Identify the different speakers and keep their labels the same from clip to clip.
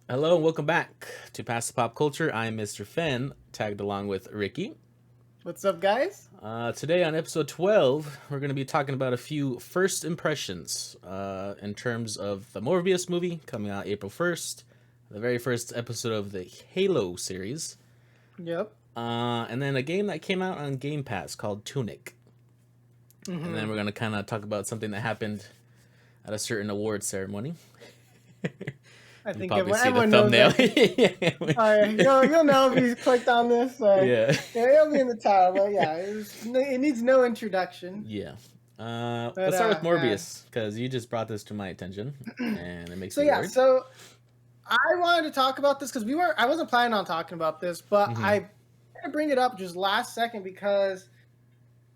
Speaker 1: Hello and welcome back to Past the Pop Culture. I'm Mrphen, tagged along with Ricky.
Speaker 2: What's up, guys?
Speaker 1: Today on episode 12, we're going to be talking about a few first impressions in terms of the Morbius movie coming out April 1st, the very first episode of the Halo series,
Speaker 2: Yep.
Speaker 1: and then a game that came out on Game Pass called Tunic. And then
Speaker 2: hmm
Speaker 1: we're going to kind of talk about something that happened at a certain award ceremony.
Speaker 2: I
Speaker 1: You
Speaker 2: think
Speaker 1: probably see the
Speaker 2: everyone knows
Speaker 1: thumbnail.
Speaker 2: that. You'll know if you clicked on this.
Speaker 1: Yeah.
Speaker 2: Yeah, it'll be in the title. But yeah, it needs no introduction.
Speaker 1: Yeah.
Speaker 2: But
Speaker 1: Let's start with
Speaker 2: yeah.
Speaker 1: Morbius because you just brought this to my attention, and it makes
Speaker 2: So
Speaker 1: me
Speaker 2: yeah,
Speaker 1: worried.
Speaker 2: so I wanted to talk about this because I wasn't planning on talking about this, but
Speaker 1: Hmm.
Speaker 2: I had to bring it up just last second because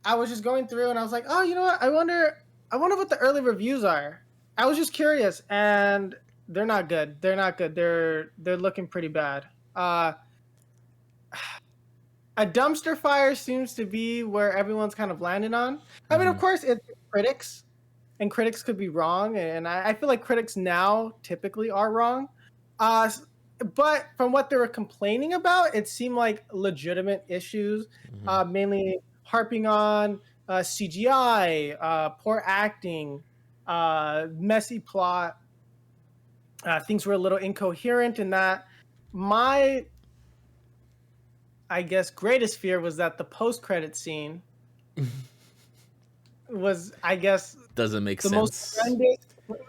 Speaker 2: I was just going through and I was like, oh, you know what? I wonder what the early reviews are. I was just curious, and they're not good. They're not good. They're looking pretty bad. Uh, a dumpster fire seems to be where everyone's kind of landing on. I mean, of
Speaker 1: Hmm.
Speaker 2: course, it's critics, and critics could be wrong, and I feel like critics now typically are wrong. But from what they were complaining about, it seemed like legitimate issues,
Speaker 1: Hmm.
Speaker 2: mainly harping on CGI, poor acting, messy plot. Things were a little incoherent in that. My, I guess, greatest fear was that the post-credit scene was, I guess,
Speaker 1: Doesn't make
Speaker 2: the most
Speaker 1: sense.
Speaker 2: horrendous.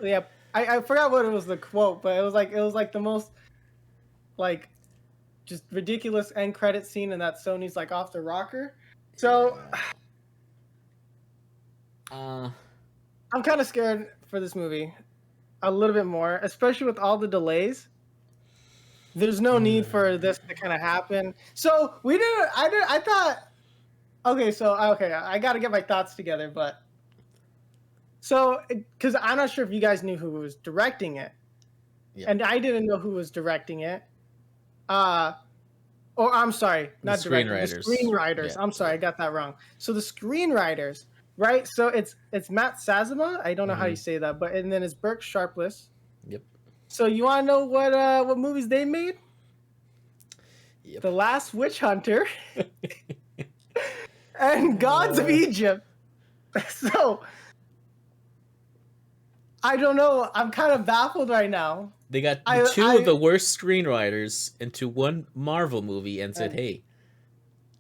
Speaker 2: Yeah, I forgot what it was the quote, but it was like the most like just ridiculous end credit scene, and that Sony's like off the rocker. So
Speaker 1: Yeah. Uh.
Speaker 2: I'm kind of scared for this movie a little bit more, especially with all the delays. There's no need for this to kind of happen. So we didn't. I did. I thought. Okay, so okay, I got to get my thoughts together, but so because I'm not sure if you guys knew who was directing it,
Speaker 1: Yep.
Speaker 2: and I didn't know who was directing it. Uh, or I'm sorry,
Speaker 1: The
Speaker 2: not directing, the
Speaker 1: screenwriters.
Speaker 2: screenwriters.
Speaker 1: Yeah.
Speaker 2: I'm sorry,
Speaker 1: Yeah.
Speaker 2: I got that wrong. So the screenwriters, right? So it's Matt Sazama. I don't know how you
Speaker 1: Hmm.
Speaker 2: say that, but and then it's Burke Sharpless.
Speaker 1: Yep.
Speaker 2: So you want to know what movies they made?
Speaker 1: Yep.
Speaker 2: The Last Witch Hunter and Gods of
Speaker 1: Uh,
Speaker 2: Egypt. So I don't know. I'm kind of baffled right now.
Speaker 1: they got the
Speaker 2: I
Speaker 1: two of
Speaker 2: I
Speaker 1: the worst screenwriters into one Marvel movie and said,
Speaker 2: and
Speaker 1: "Hey,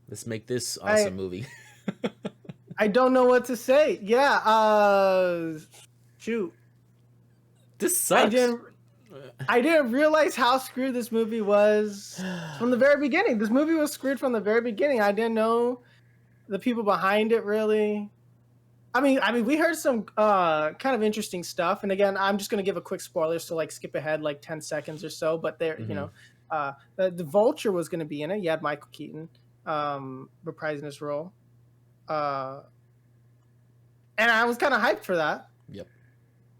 Speaker 1: let's make this
Speaker 2: I
Speaker 1: awesome movie."
Speaker 2: I don't know what to say. Yeah. Shoot.
Speaker 1: This
Speaker 2: I
Speaker 1: sucks.
Speaker 2: didn't I didn't realize how screwed this movie was from the very beginning. This movie was screwed from the very beginning. I didn't know the people behind it really. I mean, we heard some kind of interesting stuff. And again, I'm just gonna give a quick spoiler, so like skip ahead like 10 seconds or so. But there,
Speaker 1: Hmm.
Speaker 2: the Vulture was gonna be in it. You had Michael Keaton reprising his role, uh, and I was kind of hyped for that.
Speaker 1: Yep.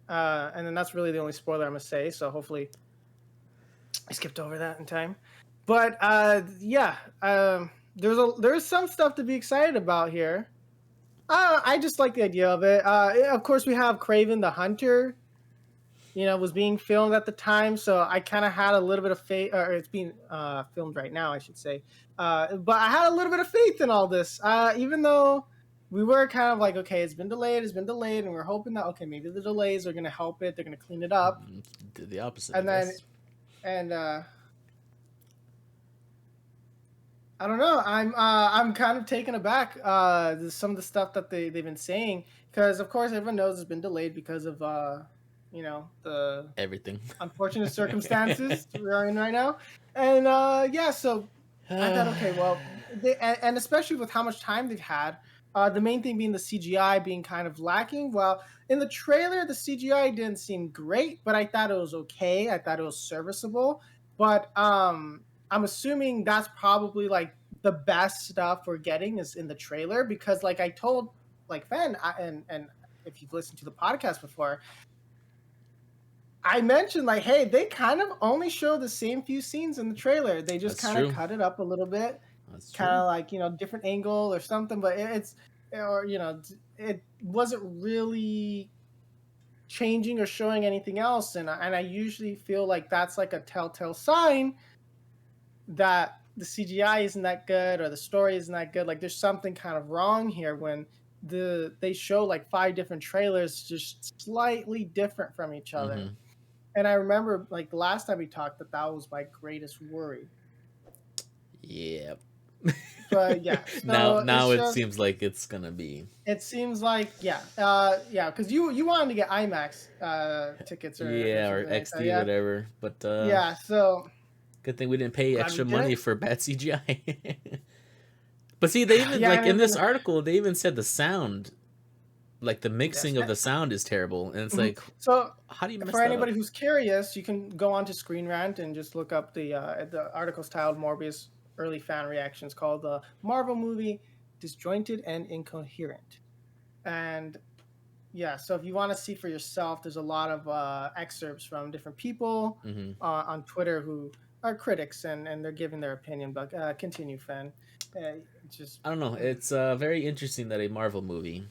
Speaker 2: And then that's really the only spoiler I'm gonna say. So hopefully I skipped over that in time. But yeah, there's some stuff to be excited about here. I just like the idea of it. Of course, we have Craven the Hunter. Was being filmed at the time, so I kind of had a little bit of faith. Or it's being filmed right now, I should say. But I had a little bit of faith in all this, even though we were kind of like, okay, it's been delayed, and we're hoping that okay, maybe the delays are gonna help it. They're gonna clean it up,
Speaker 1: Did the opposite, I
Speaker 2: and then
Speaker 1: guess.
Speaker 2: and I don't know. I'm kind of taken aback. Some of the stuff that they've been saying because of course everyone knows it's been delayed because of the
Speaker 1: Everything.
Speaker 2: unfortunate circumstances we're in right now, and yeah. So I thought, okay, well, and especially with how much time they've had. The main thing being the CGI being kind of lacking. Well, in the trailer, the CGI didn't seem great, but I thought it was okay. I thought it was serviceable. But I'm assuming that's probably like the best stuff we're getting is in the trailer because, like I told, like Fan, and if you've listened to the podcast before, I mentioned like, hey, they kind of only show the same few scenes in the trailer. They just
Speaker 1: That's
Speaker 2: kind of
Speaker 1: true.
Speaker 2: cut it up a little bit,
Speaker 1: That's
Speaker 2: kind
Speaker 1: true.
Speaker 2: of like different angle or something. But it's or it wasn't really changing or showing anything else, and I usually feel like that's like a telltale sign that the CGI isn't that good or the story isn't that good. Like there's something kind of wrong here when they show like 5 different trailers just slightly different from each other.
Speaker 1: Mm-hmm.
Speaker 2: And I remember like the last time we talked that was my greatest worry.
Speaker 1: Yeah.
Speaker 2: But yeah, so
Speaker 1: now
Speaker 2: it's
Speaker 1: it
Speaker 2: just
Speaker 1: seems like it's gonna be.
Speaker 2: it seems like yeah, because you wanted to get IMAX tickets or
Speaker 1: Yeah, or
Speaker 2: something like that.
Speaker 1: XD,
Speaker 2: Yeah.
Speaker 1: whatever. But
Speaker 2: Yeah, so
Speaker 1: good thing we didn't pay
Speaker 2: glad we
Speaker 1: extra
Speaker 2: did
Speaker 1: money
Speaker 2: it.
Speaker 1: for bad CGI. But see, they even
Speaker 2: Yeah,
Speaker 1: like in
Speaker 2: and
Speaker 1: this
Speaker 2: then
Speaker 1: article, they even said the sound, like the
Speaker 2: that's
Speaker 1: mixing of the sound is terrible, and it's
Speaker 2: mhm.
Speaker 1: like,
Speaker 2: So
Speaker 1: how do you mess
Speaker 2: for
Speaker 1: that up?
Speaker 2: anybody who's curious, you can go on to Screen Rant and just look up the article's titled Morbius early fan reactions called the Marvel movie disjointed and incoherent. And yeah, so if you want to see for yourself, there's a lot of excerpts from different people
Speaker 1: Hmm.
Speaker 2: on Twitter who are critics and they're giving their opinion. But continue, Fen. Just
Speaker 1: I don't know. It's very interesting that a Marvel movie.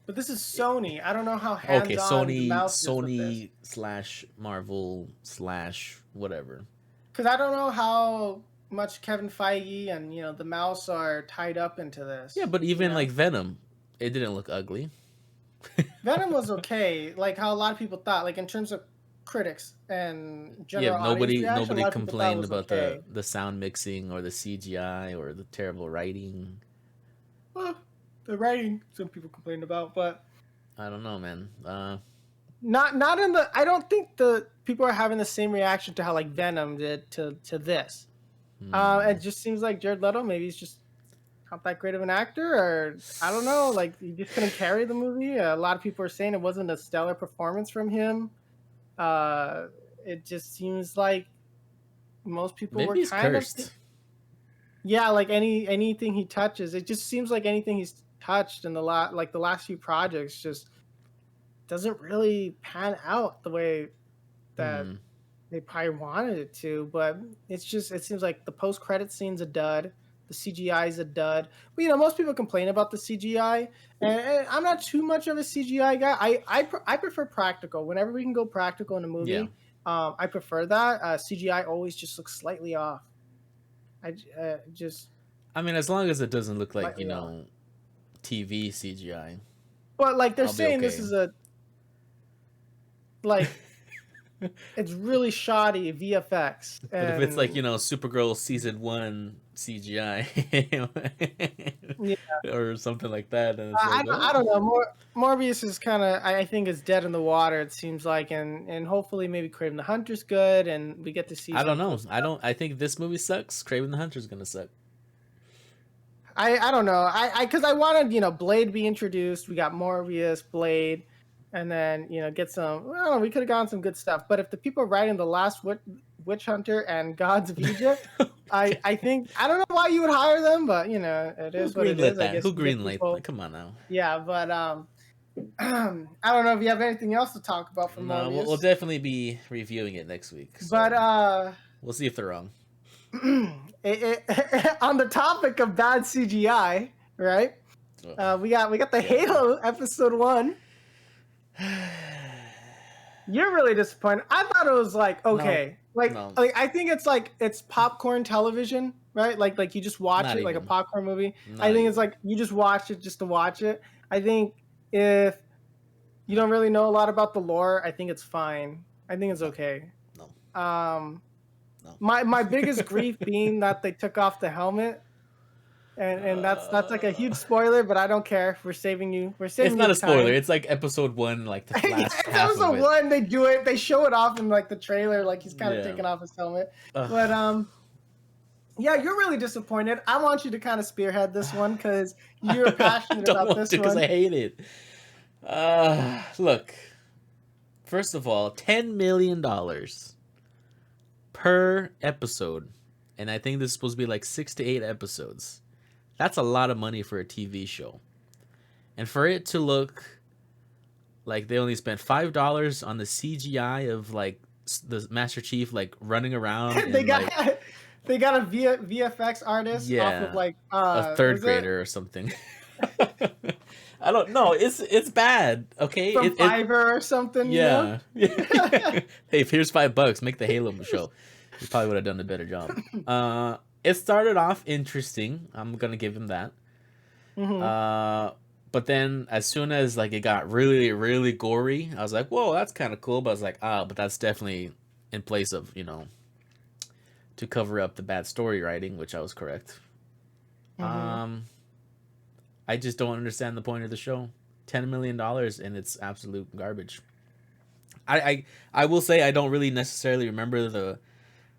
Speaker 2: but this is Sony. I don't know how
Speaker 1: Okay,
Speaker 2: hands on the
Speaker 1: Sony,
Speaker 2: mouse is with this.
Speaker 1: Sony slash Marvel slash whatever.
Speaker 2: Because I don't know how much Kevin Feige and the mouse are tied up into
Speaker 1: Yeah,
Speaker 2: this.
Speaker 1: but even like Venom, it didn't look ugly.
Speaker 2: Venom was okay, like how a lot of people thought, like in terms of critics and
Speaker 1: Yeah,
Speaker 2: general audience reaction, a
Speaker 1: nobody
Speaker 2: lot of people thought it
Speaker 1: complained
Speaker 2: was
Speaker 1: about
Speaker 2: okay.
Speaker 1: the sound mixing or the CGI or the terrible writing.
Speaker 2: Well, the writing some people complained about, but
Speaker 1: I don't know, man.
Speaker 2: not in the. I don't think the people are having the same reaction to how like Venom did to this. It
Speaker 1: Hmm.
Speaker 2: just seems like Jared Leto maybe he's just not that great of an actor, or I don't know, like he just couldn't carry the movie. A lot of people are saying it wasn't a stellar performance from him. Uh, it just seems like most people were
Speaker 1: Maybe he's
Speaker 2: kind of
Speaker 1: cursed.
Speaker 2: yeah, like anything he touches, it just seems like anything he's touched in the last few projects just doesn't really pan out the way that
Speaker 1: Hmm.
Speaker 2: they probably wanted it to, but it seems like the post credit scene's a dud. The CGI is a dud. But most people complain about the CGI, and I'm not too much of a CGI guy. I prefer practical. Whenever we can go practical in a
Speaker 1: Yeah.
Speaker 2: movie, I prefer that. CGI always just looks slightly off. Just
Speaker 1: I mean, as long as it doesn't look like,
Speaker 2: slightly off.
Speaker 1: TV CGI,
Speaker 2: But like they're
Speaker 1: I'll be
Speaker 2: saying, this
Speaker 1: okay.
Speaker 2: is a like it's really shoddy VFX,
Speaker 1: But if it's like,
Speaker 2: and
Speaker 1: Supergirl season 1 CGI
Speaker 2: yeah,
Speaker 1: or something like that, then it's like,
Speaker 2: I
Speaker 1: oh,
Speaker 2: don't know. Morbius is kind of I think is dead in the water. It seems like, and hopefully maybe Craven the Hunter's good, and we get to see
Speaker 1: I don't
Speaker 2: some
Speaker 1: know.
Speaker 2: cool stuff.
Speaker 1: I think this movie sucks. Craven the Hunter's gonna suck.
Speaker 2: I don't know. I because I wanted Blade be introduced. We got Morbius, Blade, and then get some. Well, we could have gotten some good stuff. But if the people writing the last Witch Hunter and Gods of Egypt, I think I don't know why you would hire them, but it
Speaker 1: Who
Speaker 2: is what it
Speaker 1: greenlit
Speaker 2: is. I
Speaker 1: that?
Speaker 2: guess
Speaker 1: Who
Speaker 2: you get
Speaker 1: greenlit that?
Speaker 2: people.
Speaker 1: Come on now.
Speaker 2: Yeah, but I don't know if you have anything else to talk about for
Speaker 1: No, we'll
Speaker 2: Morbius.
Speaker 1: definitely be reviewing it next week.
Speaker 2: But
Speaker 1: So we'll see if they're wrong.
Speaker 2: on the topic of bad CGI, right?
Speaker 1: Ugh.
Speaker 2: We got the
Speaker 1: Yeah.
Speaker 2: Halo episode 1. You're really disappointed. I thought it was like
Speaker 1: No,
Speaker 2: okay, like
Speaker 1: no,
Speaker 2: I think it's popcorn television, right? Like you just watch
Speaker 1: not
Speaker 2: it like a
Speaker 1: even.
Speaker 2: popcorn movie. I
Speaker 1: Not
Speaker 2: think it's
Speaker 1: even.
Speaker 2: like you just watch it just to watch it. I think if you don't really know a lot about the lore, I think it's fine. I think it's
Speaker 1: No,
Speaker 2: okay.
Speaker 1: no,
Speaker 2: Um,
Speaker 1: no.
Speaker 2: my biggest grief being that they took off the helmet, and that's like a huge spoiler, but I don't care. We're saving you. We're
Speaker 1: It's
Speaker 2: saving you
Speaker 1: not a
Speaker 2: the
Speaker 1: spoiler.
Speaker 2: time.
Speaker 1: It's like episode 1, like the
Speaker 2: Yeah,
Speaker 1: last
Speaker 2: it's
Speaker 1: half of
Speaker 2: episode
Speaker 1: it.
Speaker 2: 1. They do it. They show it off in like the trailer, like he's kind of
Speaker 1: Yeah.
Speaker 2: taking off his helmet.
Speaker 1: Ugh.
Speaker 2: But yeah, you're really disappointed. I want you to kind of spearhead this one because you're
Speaker 1: I
Speaker 2: passionate
Speaker 1: don't
Speaker 2: about
Speaker 1: want
Speaker 2: this
Speaker 1: to because
Speaker 2: one.
Speaker 1: I hate it. Look, first of all, $10 million per episode, and I think this is supposed to be like 6 to 8 episodes. That's a lot of money for a TV show, and for it to look like they only spent $5 on the CGI of like the Master Chief like running around
Speaker 2: they
Speaker 1: and
Speaker 2: got
Speaker 1: like
Speaker 2: they got a VFX artist off of
Speaker 1: yeah,
Speaker 2: like
Speaker 1: a third
Speaker 2: was it
Speaker 1: grader or something. I don't know. It's bad. Okay.
Speaker 2: From Fiverr or something, you know?
Speaker 1: Yeah. Hey, here's $5. Make the Halo show. He probably would have done a better job. It started off interesting. I'm gonna give him that.
Speaker 2: Hmm.
Speaker 1: Uh, but then as soon as like it got really, really gory, I was like, whoa, that's kind of cool. But I was like, but that's definitely in place of to cover up the bad story writing, which I was correct.
Speaker 2: Hmm.
Speaker 1: Um, I just don't understand the point of the show. $10 million and it's absolute garbage. I will say I don't really necessarily remember the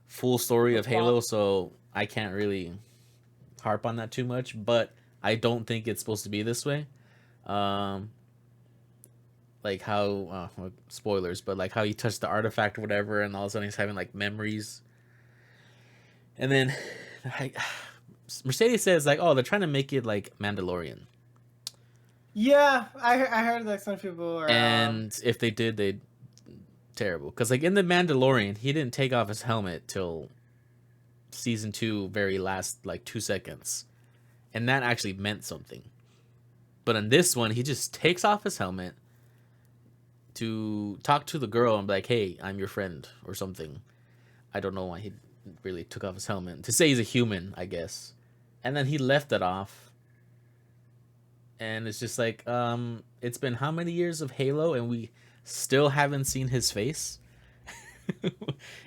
Speaker 1: full story
Speaker 2: The
Speaker 1: of Halo,
Speaker 2: plot.
Speaker 1: so I can't really harp on that too much. But I don't think it's supposed to be this way. Um, like how spoilers, but like how he touched the artifact or whatever, and all of a sudden he's having like memories, and then like, Mercedes says like, oh, they're trying to make it like Mandalorian,
Speaker 2: Yeah, I heard that some people are.
Speaker 1: and if they did, they'd terrible because like in the Mandalorian, he didn't take off his helmet till season 2, very last like 2 seconds, and that actually meant something. But in this one, he just takes off his helmet to talk to the girl and be like, "Hey, I'm your friend" or something. I don't know why he really took off his helmet to say he's a human, I guess. And then he left it off, and it's just like, it's been how many years of Halo, and we still haven't seen his face,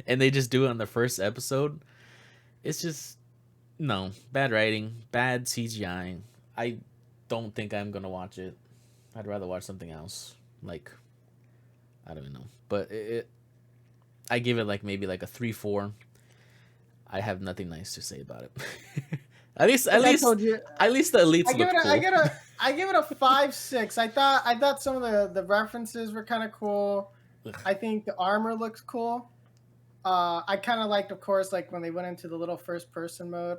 Speaker 1: and they just do it on the first episode. It's just no bad writing, bad CGI. I don't think I'm gonna watch it. I'd rather watch something else. Like I don't even know, but I give it like maybe like a 3-4. I have nothing nice to say about it.
Speaker 2: Like I told you,
Speaker 1: at least the elites
Speaker 2: I give
Speaker 1: look
Speaker 2: it a, I
Speaker 1: cool.
Speaker 2: give it a, I give it a 5-6. I thought some of the references were kind of cool. I think the armor looks cool. I kind of liked, of course, like when they went into the little first person mode.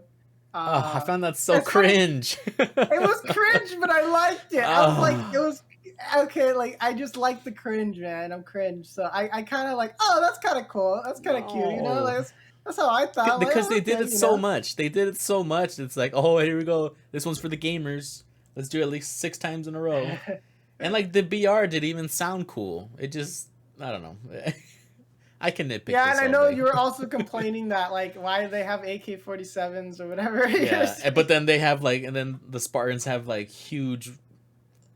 Speaker 1: Oh, I
Speaker 2: Uh,
Speaker 1: found that so
Speaker 2: it's funny.
Speaker 1: cringe.
Speaker 2: It was cringe, but I liked it. I was like, it
Speaker 1: Oh,
Speaker 2: was okay. Like I just like the cringe, man. I'm cringe, so I kind of like, oh, that's kind of cool. That's kind of cute, you know.
Speaker 1: no.
Speaker 2: Like that's how I thought. Like,
Speaker 1: Because
Speaker 2: oh,
Speaker 1: they did
Speaker 2: okay,
Speaker 1: it
Speaker 2: you
Speaker 1: so
Speaker 2: know.
Speaker 1: much. They did it so much. It's like, oh, here we go. This one's for the gamers. Let's do it at least 6 times in a row. And like the BR didn't even sound cool. It just, I don't know. I can nitpick
Speaker 2: Yeah, and
Speaker 1: this
Speaker 2: I
Speaker 1: all
Speaker 2: know
Speaker 1: day.
Speaker 2: you were also complaining that like why do they have AK-47s or whatever you're
Speaker 1: Yeah, but
Speaker 2: saying.
Speaker 1: then they have like, and then the Spartans have like huge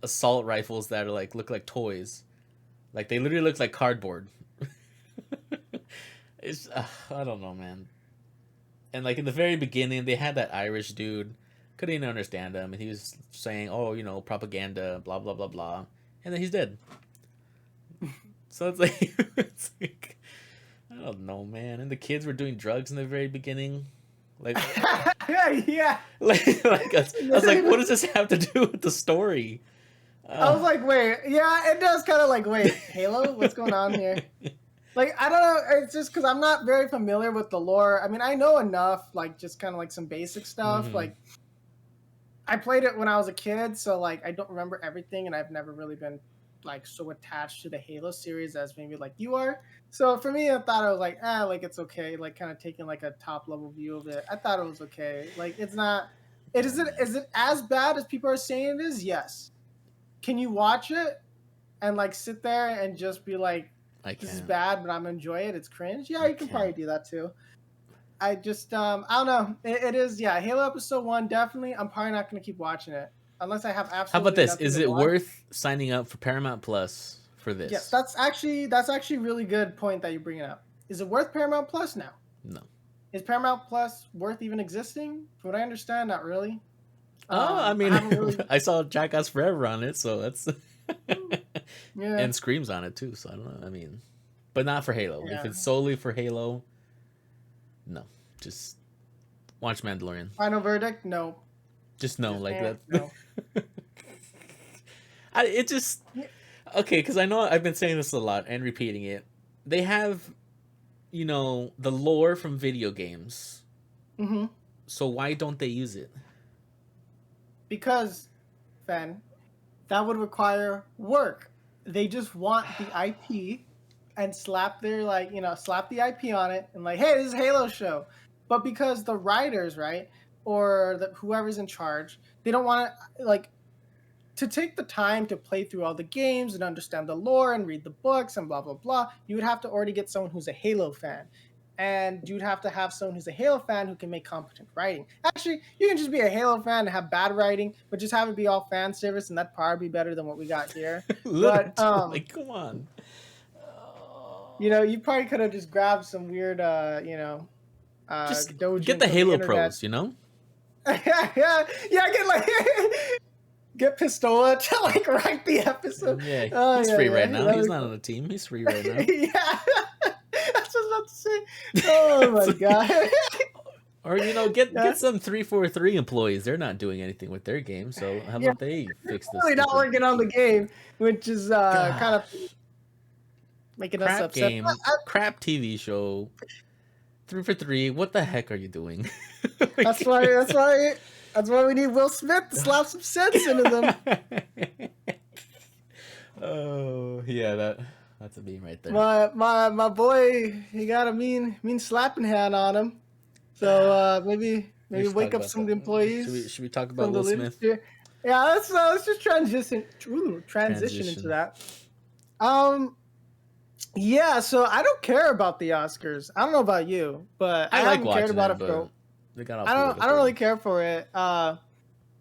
Speaker 1: assault rifles that are like look like toys. Like they literally look like cardboard. It's I don't know, man. And like in the very beginning, they had that Irish dude. Couldn't even understand him, and he was saying, "Oh, propaganda, blah blah blah blah," and then he's dead. So it's like, it's like I don't know, man. And the kids were doing drugs in the very beginning, like,
Speaker 2: Yeah.
Speaker 1: I was like, what does this have to do with the story?
Speaker 2: I
Speaker 1: Uh,
Speaker 2: was like, wait, yeah, it does kind of like, wait, Halo, what's going on here? Like, I don't know, it's just because I'm not very familiar with the lore. I mean, I know enough, like, just kind of like some basic stuff.
Speaker 1: hmm
Speaker 2: Like, I played it when I was a kid, so like, I don't remember everything, and I've never really been like so attached to the Halo series as maybe like you are. So for me, I thought I was like, like it's okay, like kind of taking like a top level view of it. I thought it was okay. Like, it's not. It
Speaker 1: Oh man,
Speaker 2: is it as bad as people are saying it is? Yes. Can you watch it and like sit there and just be like,
Speaker 1: I
Speaker 2: this is
Speaker 1: can't.
Speaker 2: bad, but I'm enjoy it. It's cringe. Yeah,
Speaker 1: I
Speaker 2: you can probably
Speaker 1: can't.
Speaker 2: do that too. I just I don't know. It is, yeah. Halo episode 1 definitely. I'm probably not gonna keep watching it unless I have
Speaker 1: How about
Speaker 2: absolutely
Speaker 1: this?
Speaker 2: nothing
Speaker 1: Is
Speaker 2: to
Speaker 1: it
Speaker 2: watch.
Speaker 1: worth signing up for Paramount Plus for
Speaker 2: Yes,
Speaker 1: this?
Speaker 2: that's actually a really good point that you're bringing up. Is it worth Paramount Plus now?
Speaker 1: No.
Speaker 2: Is Paramount Plus worth even existing? From what I understand, not really.
Speaker 1: Oh, I
Speaker 2: I
Speaker 1: mean,
Speaker 2: haven't really.
Speaker 1: I saw Jackass Forever on it, so that's
Speaker 2: Yeah,
Speaker 1: and Screams on it too. So I don't know. I mean, but not for Halo. If
Speaker 2: yeah.
Speaker 1: it's solely for Halo, no. Just watch Mandalorian.
Speaker 2: Final verdict? No.
Speaker 1: Just know,
Speaker 2: Just
Speaker 1: like that.
Speaker 2: no.
Speaker 1: It just okay because I know I've been saying this a lot and repeating it. They have, the lore from video games.
Speaker 2: Mm-hmm.
Speaker 1: So why don't they use it?
Speaker 2: Because, Fan, that would require work. They just want the IP and slap their slap the IP on it and like, hey, this is Halo show. But because the writers, right, or whoever's in charge, they don't want to like. to take the time to play through all the games and understand the lore and read the books and blah blah blah, you would have to already get someone who's a Halo fan. And you'd have to have someone who's a Halo fan who can make competent writing. Actually, you can just be a Halo fan and have bad writing, but just have it be all fan service, and that'd probably be better than what we got here. But
Speaker 1: Like, come on.
Speaker 2: you probably could have just grabbed some weird,
Speaker 1: Just
Speaker 2: dojins
Speaker 1: get the
Speaker 2: of
Speaker 1: Halo
Speaker 2: internet.
Speaker 1: pros, you know?
Speaker 2: yeah, get like get Pistola to like write the episode.
Speaker 1: Yeah, he's free right now. He's not on the team. He's free right now.
Speaker 2: Yeah, that's what I was about to say. Oh my god.
Speaker 1: Or get some 343 employees. They're not doing anything with their game, so how about they fix this?
Speaker 2: Really not working on the game, which is kind of making us
Speaker 1: crap
Speaker 2: upset.
Speaker 1: game, crap TV show. 343. What the heck are you doing?
Speaker 2: That's why we need Will Smith to slap some sense into them.
Speaker 1: Oh yeah, that's a beam right there.
Speaker 2: My boy, he got a mean slapping hand on him. So maybe wake up some of the employees.
Speaker 1: Should we talk about Will Smith?
Speaker 2: Yeah, let's just transition into that. Yeah, so I don't care about the Oscars. I don't know about you, but I haven't cared about it for. I don't really care for it. To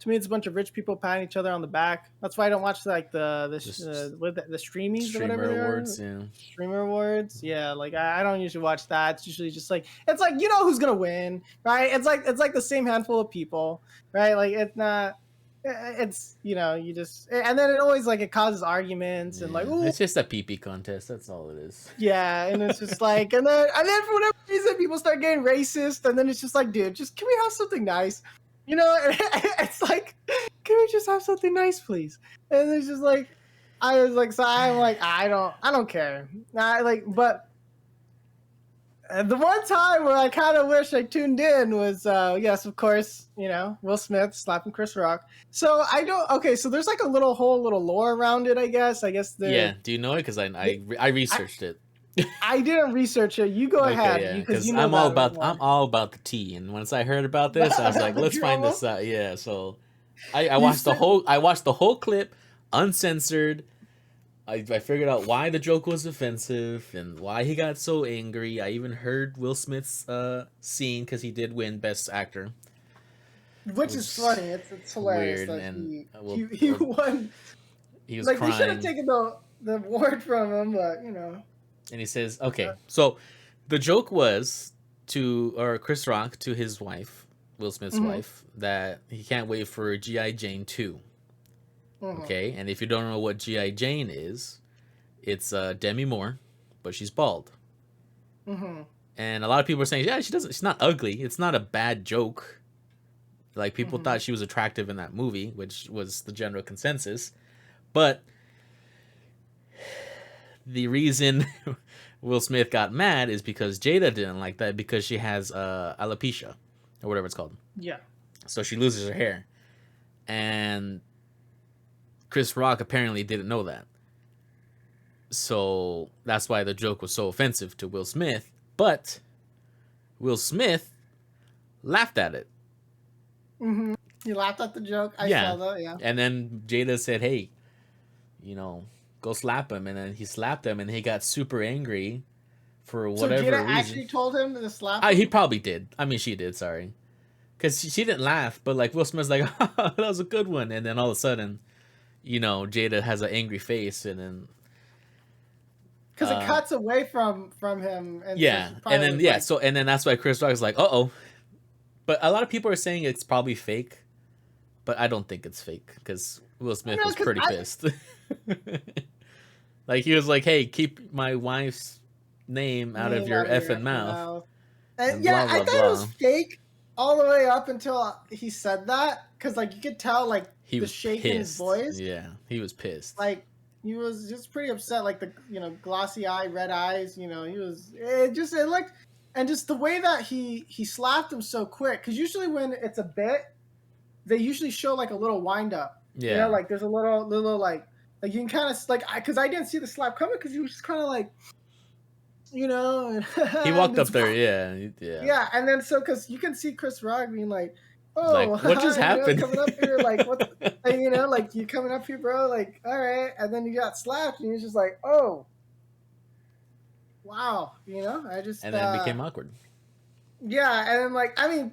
Speaker 2: me, it's a bunch of rich people patting each other on the back. That's why I don't watch like the streamings or whatever they
Speaker 1: awards.
Speaker 2: are.
Speaker 1: Yeah,
Speaker 2: streamer awards. Yeah, like I don't usually watch that. It's usually just like you know who's gonna win, right? It's like the same handful of people, right? Like it's not. It's you just and then it always like it causes arguments and like ooh.
Speaker 1: It's just a pee-pee contest. That's all it is.
Speaker 2: Yeah, and it's just like and then for whatever reason people start getting racist and then it's just like dude, just can we have something nice? It's like can we just have something nice, please? And it's just like I was like so I'm like I don't care. But the one time where I kind of wish I tuned in was, yes, of course, Will Smith slapping Chris Rock. So so there's like a whole little lore around it, I guess.
Speaker 1: Yeah, do you know it? Because I researched it.
Speaker 2: I didn't research it. You go ahead.
Speaker 1: Yeah, because I'm all about the tea. And once I heard about this, I was like, let's find this out. Yeah, so I watched the whole clip, uncensored. I figured out why the joke was offensive and why he got so angry. I even heard Will Smith's scene because he did win Best Actor,
Speaker 2: which is funny. It's hilarious.
Speaker 1: Weird,
Speaker 2: and
Speaker 1: he
Speaker 2: won.
Speaker 1: He was
Speaker 2: like
Speaker 1: crying.
Speaker 2: They should have taken the award from him, but
Speaker 1: And he says, "Okay, so the joke was Chris Rock to his wife, Will Smith's wife, that he can't wait for G.I. Jane 2. Okay, and if you don't know what G.I. Jane is, it's Demi Moore, but she's bald. And a lot of people are saying, yeah, she's not ugly. It's not a bad joke. Like, people thought she was attractive in that movie, which was the general consensus. But the reason Will Smith got mad is because Jada didn't like that because she has alopecia, or whatever it's called.
Speaker 2: Yeah.
Speaker 1: So she loses her hair. And Chris Rock apparently didn't know that. So that's why the joke was so offensive to Will Smith. But Will Smith laughed at it.
Speaker 2: He laughed at the joke. I saw that, yeah.
Speaker 1: And then Jada said, hey, go slap him. And then he slapped him and he got super angry for whatever reason. So Jada
Speaker 2: actually told him to slap him?
Speaker 1: He probably did. I mean, she did, sorry. Because she didn't laugh, but like Will Smith's like, that was a good one. And then all of a sudden, Jada has an angry face, and then
Speaker 2: because it cuts away from him. And
Speaker 1: and then so and then that's why Chris Rock is like, uh-oh. But a lot of people are saying it's probably fake, but I don't think it's fake because Will Smith was pretty pissed. Like he was like, "Hey, keep my wife's name out of your effing mouth."
Speaker 2: And yeah, I thought it was fake all the way up until he said that, because like you could tell like
Speaker 1: he
Speaker 2: the
Speaker 1: was
Speaker 2: shake in his voice.
Speaker 1: Yeah, he was pissed.
Speaker 2: Like he was just pretty upset. Like the glossy eye, red eyes. He was it looked, and just the way that he slapped him so quick. Because usually when it's a bit, they usually show like a little wind up.
Speaker 1: Yeah,
Speaker 2: like there's a little like you can kind of like because I didn't see the slap coming because he was just kind of like. He walked
Speaker 1: up there, yeah,
Speaker 2: and then so because you can see Chris Rock being like, oh,
Speaker 1: Like, what just happened?
Speaker 2: coming up here, like, what, like, like, you coming up here, bro, like, all right, and then you got slapped, and you're just like, oh, wow, I just,
Speaker 1: And then it became awkward.
Speaker 2: yeah, and then, like, I mean,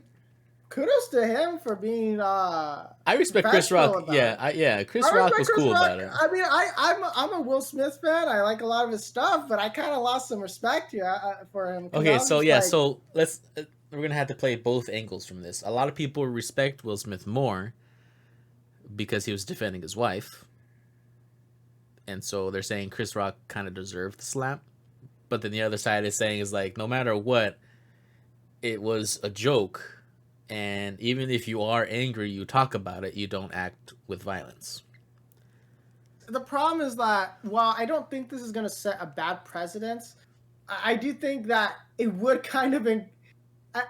Speaker 2: kudos to him for being
Speaker 1: I respect Chris
Speaker 2: professional
Speaker 1: Rock.
Speaker 2: about it.
Speaker 1: Yeah, Chris
Speaker 2: I
Speaker 1: Rock
Speaker 2: respect
Speaker 1: was
Speaker 2: Chris
Speaker 1: cool
Speaker 2: Rock.
Speaker 1: about it.
Speaker 2: I mean, I'm a Will Smith fan. I like a lot of his stuff, but I kind of lost some respect here for him.
Speaker 1: Okay,
Speaker 2: I was
Speaker 1: so
Speaker 2: just
Speaker 1: yeah,
Speaker 2: like,
Speaker 1: so let's we're gonna have to play both angles from this. A lot of people respect Will Smith more because he was defending his wife, and so they're saying Chris Rock kind of deserved the slap. But then the other side is saying is like, no matter what, it was a joke, and even if you are angry, you talk about it. You don't act with violence.
Speaker 2: the problem is that while I don't think this is going to set a bad precedence, I do think that it would kind of been.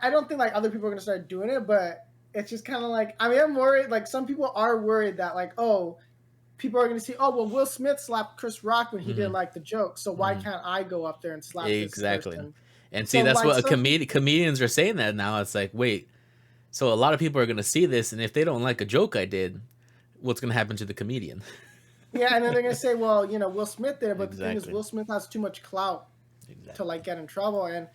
Speaker 2: I don't think like other people are going to start doing it, but it's just kind of like, I mean, I'm worried. Like some people are worried that like, oh, people are going to see, oh, well, Will Smith slapped Chris Rock when he didn't like the joke, so why can't I go up there and slap this
Speaker 1: Exactly.
Speaker 2: person?
Speaker 1: And see,
Speaker 2: So
Speaker 1: that's
Speaker 2: like
Speaker 1: what comedians are saying that now. It's like, wait, so a lot of people are going to see this, and if they don't like a joke I did, what's going to happen to the comedian?
Speaker 2: Yeah, and then they're going to say, well, Will Smith did it, but the thing is,
Speaker 1: Exactly.
Speaker 2: Will Smith has too much clout to like get in trouble, and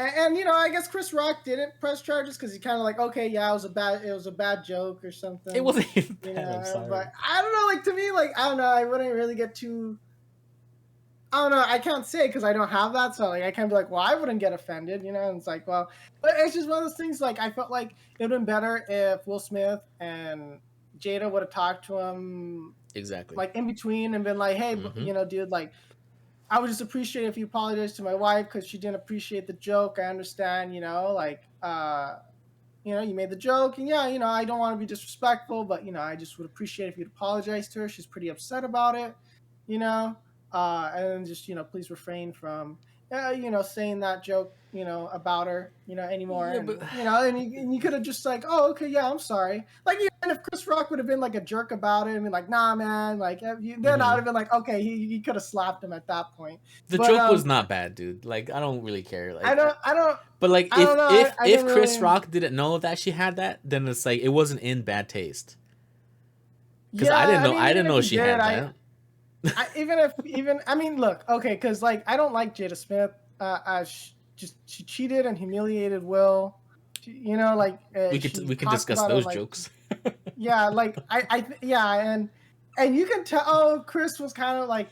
Speaker 2: I guess Chris Rock didn't press charges because he kind of like, okay, yeah, it was a bad joke or something.
Speaker 1: It wasn't even bad. I'm sorry.
Speaker 2: But I don't know, like to me, like I don't know, I wouldn't really get too. I don't know. I can't say because I don't have that, so like I can't be like, well, I wouldn't get offended, And it's like, well, but it's just one of those things. Like I felt like it would have been better if Will Smith and Jada would have talked to him
Speaker 1: Exactly.
Speaker 2: like in between and been like, hey, dude, like I would just appreciate if you apologize to my wife because she didn't appreciate the joke. I understand, like you made the joke, and yeah, I don't want to be disrespectful, but I just would appreciate if you'd apologize to her. She's pretty upset about it, and just please refrain from saying that joke about her anymore.
Speaker 1: Yeah,
Speaker 2: and
Speaker 1: but...
Speaker 2: and you could have just like, oh, okay, yeah, I'm sorry. Like even if Chris Rock would have been like a jerk about it and been like, nah, man, like then I would have been like, okay, he could have slapped him at that point.
Speaker 1: The joke was not bad, dude. Like I don't really care. Like
Speaker 2: I don't.
Speaker 1: But like if Chris
Speaker 2: really...
Speaker 1: Rock didn't know that she had that, then it's like it wasn't in bad taste. Because
Speaker 2: yeah,
Speaker 1: I didn't know she had that.
Speaker 2: I mean, look, okay, because like I don't like Jada Smith. She cheated and humiliated Will. We can discuss those jokes. Yeah, like and you can tell Chris was kind of like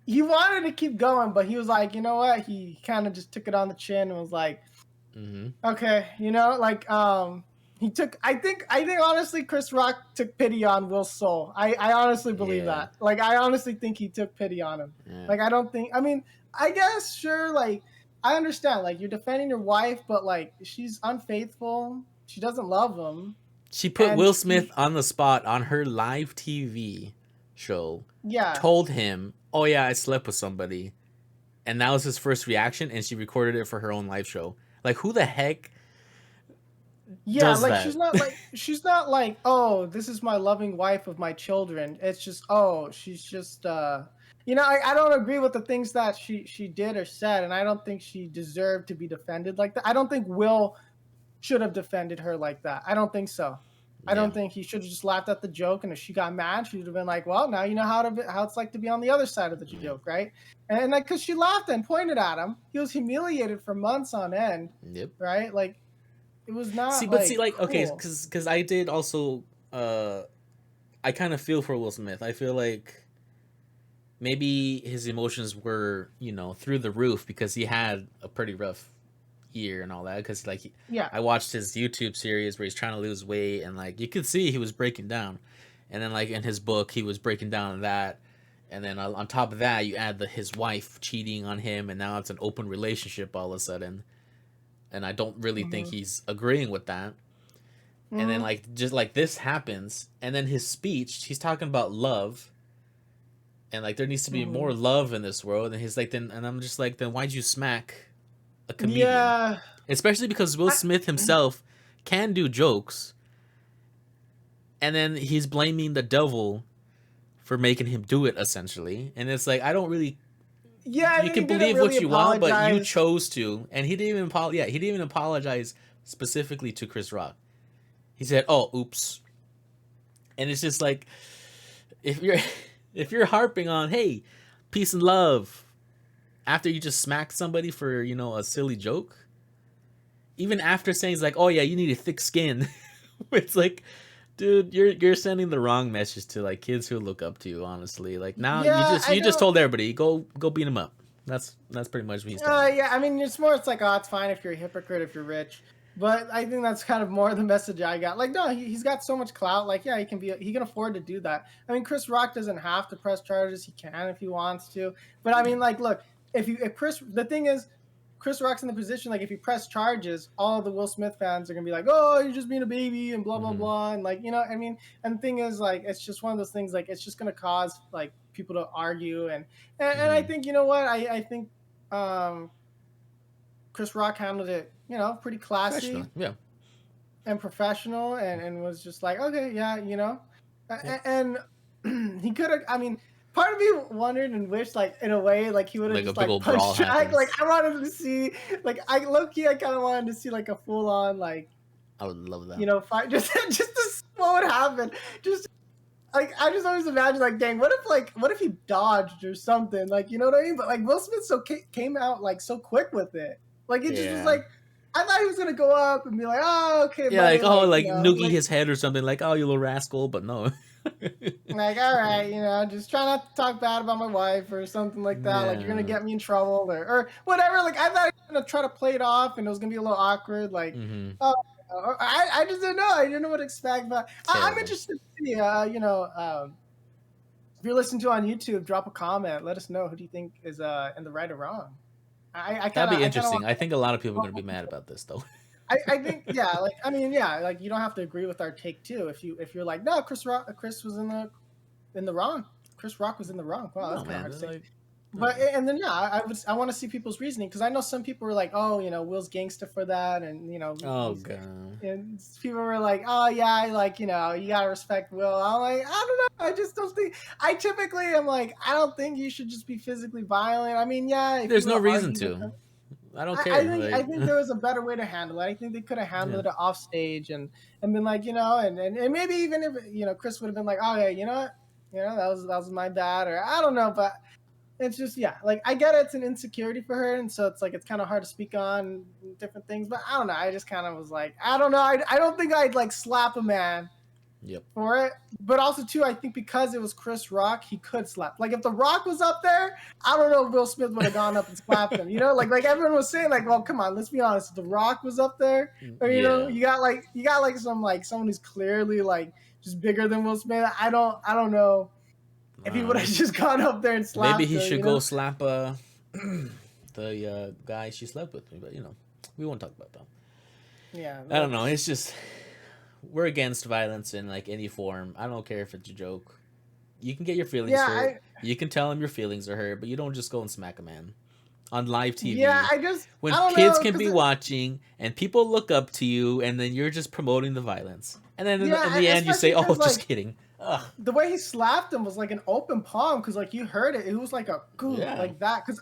Speaker 2: he wanted to keep going, but he was like, you know what? He kind of just took it on the chin and was like, okay, like he took. I think honestly, Chris Rock took pity on Will's soul. I honestly believe that. Like I honestly think he took pity on him. Yeah. Like I don't think. I mean, I guess sure. Like I understand. Like you're defending your wife, but like she's unfaithful. She doesn't love him.
Speaker 1: She put Will Smith on the spot on her live TV show.
Speaker 2: Yeah.
Speaker 1: Told him, "Oh yeah, I slept with somebody," and that was his first reaction. And she recorded it for her own live show. Like who the heck?
Speaker 2: Yeah, like she's not like, oh, this is my loving wife of my children. It's just, oh, she's just I don't agree with the things that she did or said, and I don't think she deserved to be defended like that. I don't think Will should have defended her like that. I don't think so. I don't think he should have just laughed at the joke, and if she got mad, she would have been like, well, now you know how it's like to be on the other side of the joke, right? And like, because she laughed and pointed at him, he was humiliated for months on end.
Speaker 1: Yep.
Speaker 2: Right? Like, it was not
Speaker 1: cool. Okay, because I did also I kind of feel for Will Smith. I feel like maybe his emotions were through the roof because he had a pretty rough year and all that. Because like I watched his YouTube series where he's trying to lose weight, and like you could see he was breaking down, and then like in his book he was breaking down that, and then on top of that you add his wife cheating on him, and now it's an open relationship all of a sudden. And I don't really think he's agreeing with that. And then like just like this happens, and then his speech, he's talking about love, and like there needs to be more love in this world. And he's like, then I'm just like, then why'd you smack a comedian? Yeah, especially because Will Smith himself can do jokes, and then he's blaming the devil for making him do it essentially. And it's like I don't really.
Speaker 2: Yeah,
Speaker 1: you can believe really what you want, but you chose to, and he didn't even apologize specifically to Chris Rock. He said, "Oh, oops," and it's just like if you're if you're harping on, hey, peace and love, after you just smacked somebody for a silly joke, even after saying it's like, oh yeah, you need a thick skin, it's like, dude, you're sending the wrong message to like kids who look up to you. Honestly, like now
Speaker 2: Yeah, I
Speaker 1: you just
Speaker 2: don't.
Speaker 1: told everybody go beat him up. That's pretty much what he's telling you.
Speaker 2: Yeah, I mean, it's more. It's like, oh, it's fine if you're a hypocrite if you're rich. But I think that's kind of more the message I got. Like, no, he's got so much clout. Like, yeah, he can afford to do that. I mean, Chris Rock doesn't have to press charges. He can if he wants to. But I
Speaker 1: Yeah.
Speaker 2: mean, like, look, the thing is, Chris Rock's in the position like if he press charges, all the Will Smith fans are gonna be like, oh, you're just being a baby and blah blah
Speaker 1: Mm-hmm.
Speaker 2: blah, and like I mean, and the thing is like it's just one of those things like it's just gonna cause like people to argue and I
Speaker 1: Mm-hmm.
Speaker 2: think you know what I think um Chris Rock handled it, pretty
Speaker 1: Professional.
Speaker 2: classy
Speaker 1: Yeah.
Speaker 2: and professional, and was just like, okay, yeah,
Speaker 1: Yeah.
Speaker 2: and he could have. I mean, part of me wondered and wished, like in a way, like he would have
Speaker 1: Like a
Speaker 2: just
Speaker 1: big
Speaker 2: like
Speaker 1: old brawl
Speaker 2: punched Jack. Like
Speaker 1: happens.
Speaker 2: I wanted to see, like I low key, I kind of wanted to see like a full on like
Speaker 1: I would love that.
Speaker 2: fight, just to see what would happen. Just like I just always imagine like, dang, what if he dodged or something? Like you know what I mean? But like Will Smith came out like so quick with it. Like it just was
Speaker 1: Yeah.
Speaker 2: like I thought he was gonna go up and be like, oh okay,
Speaker 1: Yeah, like
Speaker 2: buddy,
Speaker 1: oh,
Speaker 2: like
Speaker 1: like noogie
Speaker 2: like
Speaker 1: his head or something. Like oh, you little rascal, but no.
Speaker 2: like all right, just try not to talk bad about my wife or something like that. Like you're gonna
Speaker 1: Yeah.
Speaker 2: get me in trouble or whatever. Like I thought he was gonna try to play it off and it was gonna be a little awkward. Like
Speaker 1: Mm-hmm.
Speaker 2: oh, I just didn't know. I didn't know what to expect. But I'm
Speaker 1: Terrible.
Speaker 2: interested to see. If you're listening to on YouTube, drop a comment. Let us know who do you think is in the right or wrong.
Speaker 1: That'd be
Speaker 2: I kind of
Speaker 1: interesting.
Speaker 2: want.
Speaker 1: I think a lot of people are gonna be mad about this though.
Speaker 2: I think yeah, like I mean yeah, like you don't have to agree with our take too. If you're like no, Chris was in the wrong. Chris Rock was in the wrong. Wow, that's
Speaker 1: No,
Speaker 2: kind of
Speaker 1: man.
Speaker 2: hard to
Speaker 1: They're
Speaker 2: say.
Speaker 1: like, I don't
Speaker 2: But
Speaker 1: know.
Speaker 2: and then yeah, I want to see people's reasoning because I know some people were like, oh, Will's gangster for that, and
Speaker 1: Oh
Speaker 2: he's
Speaker 1: god.
Speaker 2: and people were like, oh yeah, like you gotta respect Will. I'm like, I don't know, I just don't think. I typically am like, I don't think you should just be physically violent. I mean, yeah, if you
Speaker 1: There's
Speaker 2: were
Speaker 1: no
Speaker 2: to
Speaker 1: reason
Speaker 2: argue with
Speaker 1: to.
Speaker 2: them,
Speaker 1: I don't
Speaker 2: I
Speaker 1: care.
Speaker 2: think I
Speaker 1: Like,
Speaker 2: think there was a better way to handle it. I think they could have
Speaker 1: yeah.
Speaker 2: handled it off stage and been like, and maybe even if Chris would have been like, oh yeah, you know what, that was my bad, or I don't know, but it's just yeah, like I get it's an insecurity for her, and so it's like it's kind of hard to speak on different things. But I don't know. I just kind of was like, I don't know. I don't think I'd like slap a man
Speaker 1: Yep.
Speaker 2: for it. But also too, I think because it was Chris Rock, he could slap. Like if The Rock was up there, I don't know if Will Smith would have gone up and slapped him. Like everyone was saying, like, well, come on, let's be honest. If The Rock was up there, or
Speaker 1: Yeah.
Speaker 2: you got some like someone who's clearly like just bigger than Will Smith. I don't know if he would have just gone up there and
Speaker 1: Maybe
Speaker 2: slapped
Speaker 1: he
Speaker 2: her.
Speaker 1: should go slap the guy she slept with. But we won't talk about that.
Speaker 2: Yeah,
Speaker 1: I don't know. It's just we're against violence in like any form. I don't care if it's a joke. You can get your feelings
Speaker 2: yeah,
Speaker 1: hurt. You can tell him your feelings are hurt, but you don't just go and smack a man on live
Speaker 2: yeah.
Speaker 1: TV when
Speaker 2: I don't
Speaker 1: kids
Speaker 2: know,
Speaker 1: can
Speaker 2: cause
Speaker 1: be watching and people look up to you, and then you're just promoting the violence. And then in
Speaker 2: yeah,
Speaker 1: the end, you say,
Speaker 2: especially
Speaker 1: "Oh,
Speaker 2: because
Speaker 1: just
Speaker 2: like
Speaker 1: kidding." Ugh.
Speaker 2: the way he slapped him was like an open palm, because like you heard it, it was like a goo
Speaker 1: Yeah.
Speaker 2: like that. Because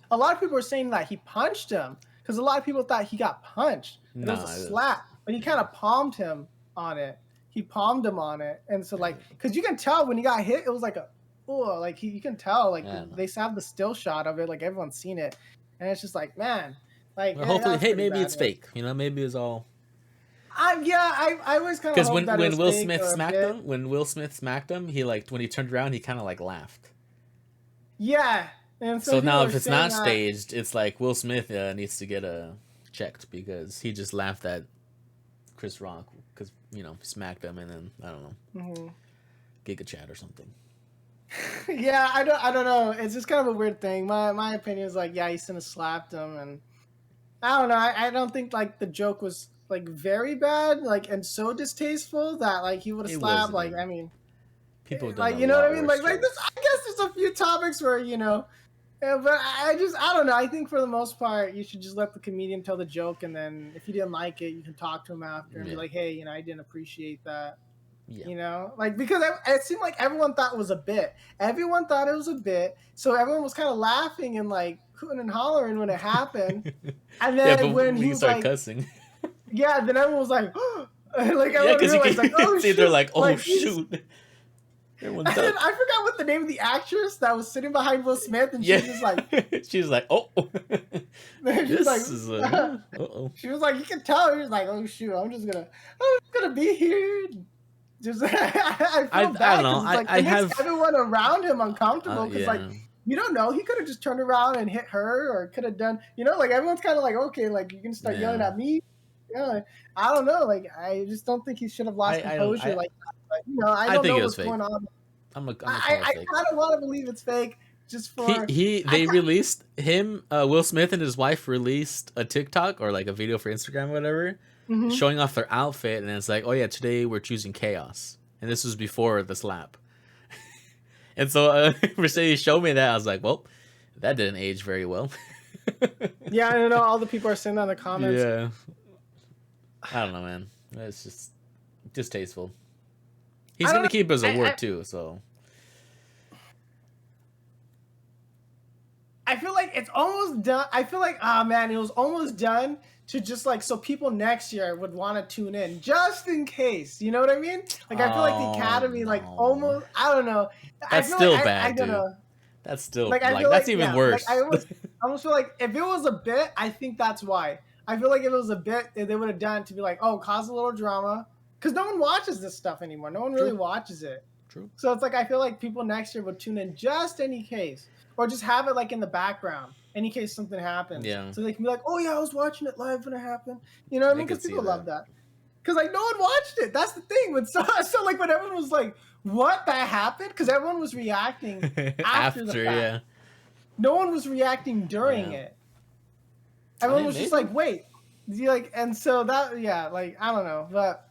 Speaker 2: a lot of people were saying that he punched him, because a lot of people thought he got punched, but it was a
Speaker 1: Nah.
Speaker 2: slap, but he kind of palmed him on it. He palmed him on it, and so like, because you can tell when he got hit, it was like a oh, like you can tell like
Speaker 1: I don't know.
Speaker 2: they have the still shot of it, like everyone's seen it, and it's just like man, like
Speaker 1: Well, hopefully,
Speaker 2: that's
Speaker 1: hey,
Speaker 2: pretty
Speaker 1: maybe
Speaker 2: bad.
Speaker 1: it's fake. Maybe it's all
Speaker 2: I always kind of
Speaker 1: because
Speaker 2: hope that it was fake or a bit.
Speaker 1: When Will Smith smacked him, he like when he turned around, he kind of like laughed.
Speaker 2: Yeah, and
Speaker 1: So
Speaker 2: so people
Speaker 1: now,
Speaker 2: are
Speaker 1: if it's
Speaker 2: saying
Speaker 1: not
Speaker 2: that.
Speaker 1: staged, it's like Will Smith needs to get checked because he just laughed at Chris Rock because he smacked him, and then I don't know,
Speaker 2: Mhm.
Speaker 1: Giga Chat or something.
Speaker 2: Yeah, I don't know. It's just kind of a weird thing. My opinion is like, yeah, he shouldn't have slapped him, and I don't know. I don't think like the joke was like very bad, like and so distasteful that like he would have
Speaker 1: It
Speaker 2: slapped.
Speaker 1: wasn't.
Speaker 2: Like I mean,
Speaker 1: People have done
Speaker 2: like
Speaker 1: a
Speaker 2: you know what
Speaker 1: lot
Speaker 2: I mean?
Speaker 1: worse
Speaker 2: Like this.
Speaker 1: jokes.
Speaker 2: I guess there's a few topics where yeah, but I don't know. I think for the most part, you should just let the comedian tell the joke, and then if you didn't like it, you can talk to him after and be
Speaker 1: Yeah,
Speaker 2: like, hey, I didn't appreciate that.
Speaker 1: yeah.
Speaker 2: Like because it seemed like everyone thought it was a bit. Everyone thought it was a bit, so everyone was kind of laughing and like hooting and hollering when it happened. And
Speaker 1: Yeah, but
Speaker 2: then when
Speaker 1: when
Speaker 2: he
Speaker 1: you
Speaker 2: was
Speaker 1: start
Speaker 2: like,
Speaker 1: cussing,
Speaker 2: yeah, then everyone was like, Like
Speaker 1: Yeah,
Speaker 2: everyone
Speaker 1: because you
Speaker 2: realized, like, oh
Speaker 1: can see they're
Speaker 2: shoot,
Speaker 1: like, oh
Speaker 2: like he's.
Speaker 1: shoot, everyone
Speaker 2: And then
Speaker 1: duck.
Speaker 2: I forgot what the name of the actress that was sitting behind Will Smith, and she
Speaker 1: Yeah,
Speaker 2: was just like,
Speaker 1: she's like, oh,
Speaker 2: she's like,
Speaker 1: this is a oh.
Speaker 2: she was like, you can tell. He was like, oh shoot, I'm just gonna be here. Just I feel
Speaker 1: I don't
Speaker 2: bad
Speaker 1: know.
Speaker 2: because it's like
Speaker 1: I
Speaker 2: it makes
Speaker 1: have
Speaker 2: everyone around him uncomfortable because like
Speaker 1: yeah.
Speaker 2: you don't know, he could have just turned around and hit her or could have done, like everyone's kind of like, okay, like you can start yelling
Speaker 1: Yeah,
Speaker 2: at me. Like, I don't know, like I just don't think he should have lost
Speaker 1: I don't
Speaker 2: composure like that. But I
Speaker 1: I
Speaker 2: don't
Speaker 1: think
Speaker 2: know
Speaker 1: it was
Speaker 2: what's
Speaker 1: fake.
Speaker 2: going on.
Speaker 1: I'm gonna
Speaker 2: I
Speaker 1: call it
Speaker 2: I
Speaker 1: fake.
Speaker 2: kind of want to believe it's fake just for I
Speaker 1: They released him, Will Smith and his wife released a TikTok or like a video for Instagram or whatever,
Speaker 2: mm-hmm.
Speaker 1: showing off their outfit, and it's like, oh yeah, today we're choosing chaos, and this was before the slap. And so Mercedes showed me that, I was like, well, that didn't age very well.
Speaker 2: Yeah, I don't know. All the people are saying that in the comments.
Speaker 1: Yeah, I don't know, man. It's just distasteful. He's
Speaker 2: I don't
Speaker 1: gonna
Speaker 2: know.
Speaker 1: keep his
Speaker 2: I
Speaker 1: award too, so
Speaker 2: I feel like it's almost done. I feel like, ah, man, it was almost done to just like so people next year would want to tune in just in case. You know what I mean? Like I feel like the
Speaker 1: oh
Speaker 2: Academy, like
Speaker 1: no,
Speaker 2: almost, I don't know. I
Speaker 1: that's
Speaker 2: feel like
Speaker 1: still
Speaker 2: I
Speaker 1: bad,
Speaker 2: don't
Speaker 1: dude.
Speaker 2: know.
Speaker 1: That's still
Speaker 2: Like I
Speaker 1: like
Speaker 2: feel
Speaker 1: that's
Speaker 2: like
Speaker 1: even
Speaker 2: yeah, like
Speaker 1: worse.
Speaker 2: I almost feel like if it was a bit, I think that's why. I feel like if it was a bit, they would have done to be like, oh, cause a little drama, because no one watches this stuff anymore. No one really
Speaker 1: True,
Speaker 2: watches it.
Speaker 1: true.
Speaker 2: So it's like I feel like people next year would tune in just any case, or just have it like in the background, any case something happens,
Speaker 1: Yeah,
Speaker 2: so they can be like, "Oh yeah, I was watching it live when it happened." You know what I
Speaker 1: I
Speaker 2: mean?
Speaker 1: could
Speaker 2: Because
Speaker 1: see
Speaker 2: people
Speaker 1: that.
Speaker 2: love that. Because like no one watched it. That's the thing. When so like when everyone was like, "What that happened?" Because everyone was reacting after the
Speaker 1: After,
Speaker 2: fact.
Speaker 1: yeah,
Speaker 2: No one was reacting during
Speaker 1: yeah.
Speaker 2: it.
Speaker 1: I
Speaker 2: Everyone
Speaker 1: mean,
Speaker 2: was just
Speaker 1: maybe.
Speaker 2: like, "Wait." Like and so that yeah, like I don't know, but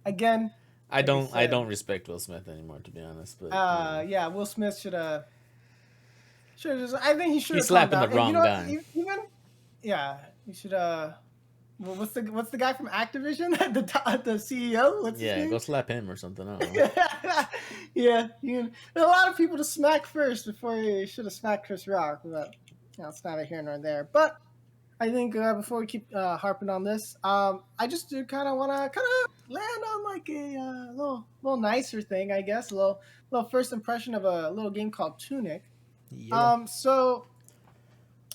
Speaker 2: again, like I
Speaker 1: I
Speaker 2: said,
Speaker 1: don't respect Will Smith anymore, to be honest. But you know,
Speaker 2: yeah, Will Smith should have just. I think he should
Speaker 1: he's
Speaker 2: have calmed
Speaker 1: slapping the
Speaker 2: down. And you know
Speaker 1: wrong
Speaker 2: what?
Speaker 1: guy.
Speaker 2: Even yeah, you should. What's the guy from Activision? The CEO. What's his
Speaker 1: Yeah,
Speaker 2: name?
Speaker 1: go slap him or something. I don't know.
Speaker 2: Yeah, there are a lot of people to smack first before you should have smacked Chris Rock, but it's neither here nor there. But I think before we keep harping on this, I just do kind of want to kind of land on like a little nicer thing, I guess. A little first impression of a little game called Tunic.
Speaker 1: Yeah.
Speaker 2: So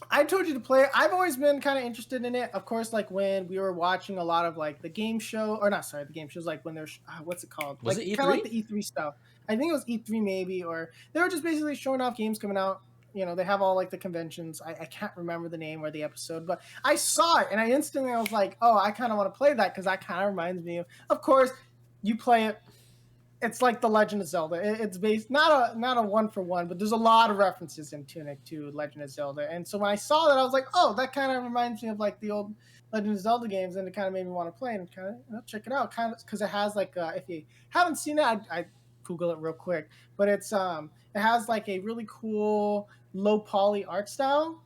Speaker 2: I told you to play it. I've always been kind of interested in it. Of course, like when we were watching a lot of like the game show, or not, sorry, the game shows, like when there's, what's it called?
Speaker 1: Was
Speaker 2: Like
Speaker 1: it E
Speaker 2: kind of like
Speaker 1: three?
Speaker 2: the E3 stuff. I think it was E3 maybe, or they were just basically showing off games coming out. They have all like the conventions. I can't remember the name or the episode, but I saw it and I was like, oh, I kind of want to play that because that kind of reminds me of course, you play it, it's like the Legend of Zelda. It's based not a one for one, but there's a lot of references in Tunic to Legend of Zelda. And so when I saw that, I was like, oh, that kind of reminds me of like the old Legend of Zelda games, and it kind of made me want to play and kind of check it out. Kind of because it has like if you haven't seen it, I Google it real quick, but it has like a really cool low poly art style,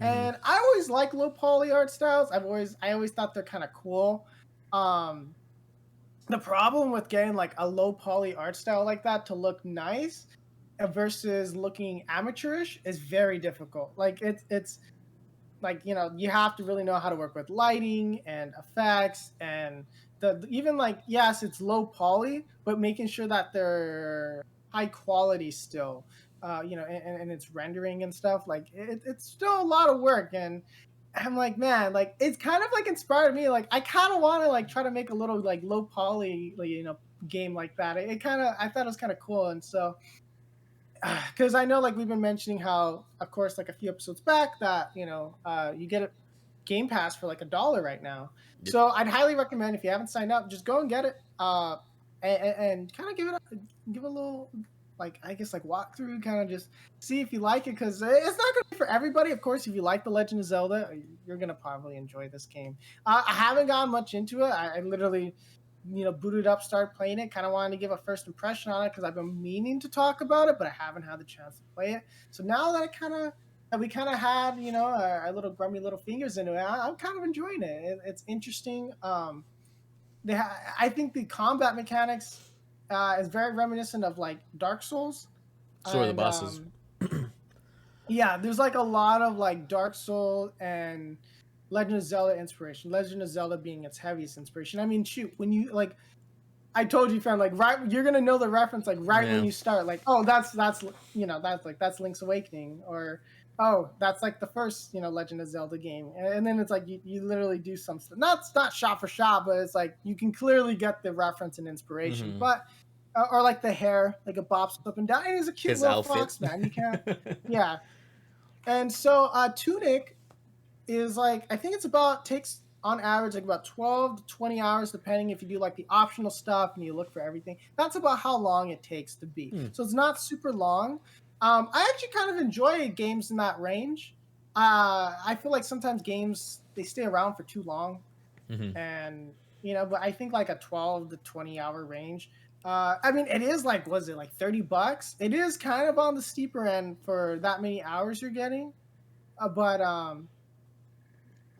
Speaker 1: Mm-hmm.
Speaker 2: and I always like low poly art styles. I always thought they're kind of cool. Um, the problem with getting like a low poly art style like that to look nice versus looking amateurish is very difficult. Like it's like you have to really know how to work with lighting and effects and even like yes it's low poly but making sure that they're high quality still and it's rendering and stuff like it's still a lot of work. And I'm like, man, like it's kind of like inspired me. Like I kind of want to like try to make a little like low poly like game like that. It kind of I thought it was kind of cool. And so because I know like we've been mentioning how of course like a few episodes back that you get a Game Pass for like $1 right now.
Speaker 1: Yep.
Speaker 2: So I'd highly recommend if you haven't signed up, just go and get it. And kind of give a little like I guess like walkthrough, kind of just see if you like it because it's not gonna be for everybody. Of course, if you like the Legend of Zelda, you're gonna probably enjoy this game. I haven't gotten much into it. I literally booted up, started playing it. Kind of wanted to give a first impression on it because I've been meaning to talk about it, but I haven't had the chance to play it. So now that we kind of had our little grummy little fingers into it, I'm kind of enjoying it. It's interesting. I think the combat mechanics is very reminiscent of like Dark Souls,
Speaker 1: So are the
Speaker 2: and
Speaker 1: bosses.
Speaker 2: yeah, there's like a lot of like Dark Souls and Legend of Zelda inspiration. Legend of Zelda being its heaviest inspiration. I mean, shoot, when you like, I told you, fam, like right, you're gonna know the reference like right when
Speaker 1: Yeah.
Speaker 2: you start. Like, oh, that's that's Link's Awakening, or oh, that's like the first Legend of Zelda game, and then it's like you literally do some stuff. Not shot for shot, but it's like you can clearly get the reference and inspiration.
Speaker 1: Mm-hmm.
Speaker 2: But or like the hair, like it bops up and down. And he's a cute
Speaker 1: His
Speaker 2: little
Speaker 1: outfit.
Speaker 2: fox, man. You can't, yeah. And so Tunic is like, I think it's about, takes on average like about 12 to 20 hours, depending if you do like the optional stuff and you look for everything. That's about how long it takes to beat.
Speaker 1: Hmm.
Speaker 2: So it's not super long. I actually kind of enjoy games in that range. I feel like sometimes games, they stay around for too long,
Speaker 1: Mm-hmm.
Speaker 2: and but I think like a 12 to 20 hour range. I mean, it is like, was it like $30? It is kind of on the steeper end for that many hours you're getting, but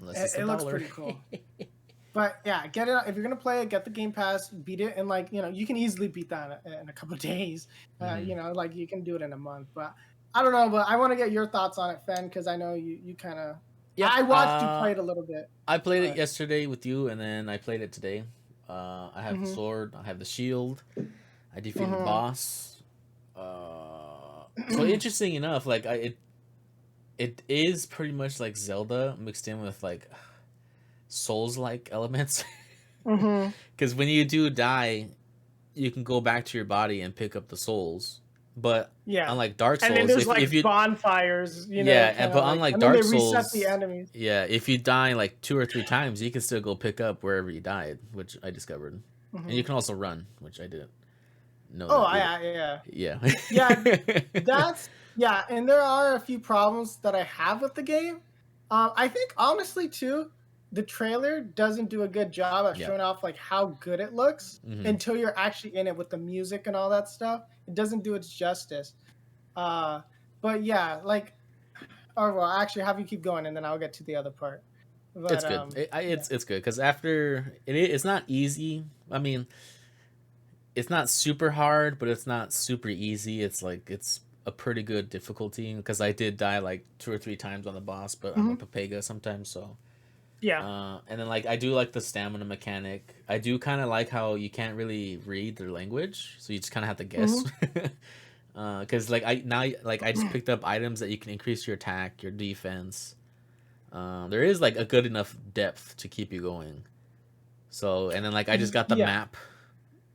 Speaker 1: Unless
Speaker 2: it,
Speaker 1: it's a
Speaker 2: it looks
Speaker 1: dollar.
Speaker 2: pretty cool. But yeah, get it if you're gonna play it. Get the Game Pass, beat it, and like you can easily beat that in a couple of days.
Speaker 1: Mm-hmm.
Speaker 2: Like you can do it in a month. But I don't know. But I want to get your thoughts on it, Fen, because I know you kind of.
Speaker 1: Yep.
Speaker 2: I watched you play it a little bit,
Speaker 1: I played it
Speaker 2: but
Speaker 1: yesterday with you, and then I played it today. I have the
Speaker 2: hmm
Speaker 1: sword. I have the shield. I defeated the
Speaker 2: hmm
Speaker 1: boss. So interesting enough, like it is pretty much like Zelda mixed in with like Souls like elements.
Speaker 2: hmm
Speaker 1: Because when you do die, you can go back to your body and pick up the souls. But
Speaker 2: yeah.
Speaker 1: unlike Dark
Speaker 2: And then
Speaker 1: Souls,
Speaker 2: there's
Speaker 1: if
Speaker 2: like
Speaker 1: you
Speaker 2: bonfires,
Speaker 1: yeah,
Speaker 2: kind of
Speaker 1: but
Speaker 2: like,
Speaker 1: unlike
Speaker 2: and then they
Speaker 1: Dark
Speaker 2: reset the
Speaker 1: Souls,
Speaker 2: enemies.
Speaker 1: yeah, if you die like 2 or 3 times, you can still go pick up wherever you died, which I discovered, and you
Speaker 2: hmm
Speaker 1: can also run, which I didn't know
Speaker 2: Oh,
Speaker 1: that either.
Speaker 2: yeah.
Speaker 1: Yeah.
Speaker 2: Yeah, that's yeah, and there are a few problems that I have with the game. I think honestly too, the trailer doesn't do a good job at
Speaker 1: Yeah.
Speaker 2: showing off like how good it looks
Speaker 1: Hmm.
Speaker 2: until you're actually in it with the music and all that stuff. It doesn't do its justice. Uh, but yeah, like, or well, actually, have you keep going and then I'll get to the other part.
Speaker 1: It's
Speaker 2: But
Speaker 1: good.
Speaker 2: yeah.
Speaker 1: It's good because after it's not easy. I mean, it's not super hard, but it's not super easy. It's like it's a pretty good difficulty because I did die like 2 or 3 times on the boss, but I'm a
Speaker 2: Mhm.
Speaker 1: Papega sometimes, so.
Speaker 2: Yeah.
Speaker 1: And then like I do like the stamina mechanic. I do kind of like how you can't really read their language, so you just kind of have to guess.
Speaker 2: hmm
Speaker 1: Because like I now like I just picked up items that you can increase your attack, your defense. There is like a good enough depth to keep you going. So and then like I just got the
Speaker 2: Yeah.
Speaker 1: map,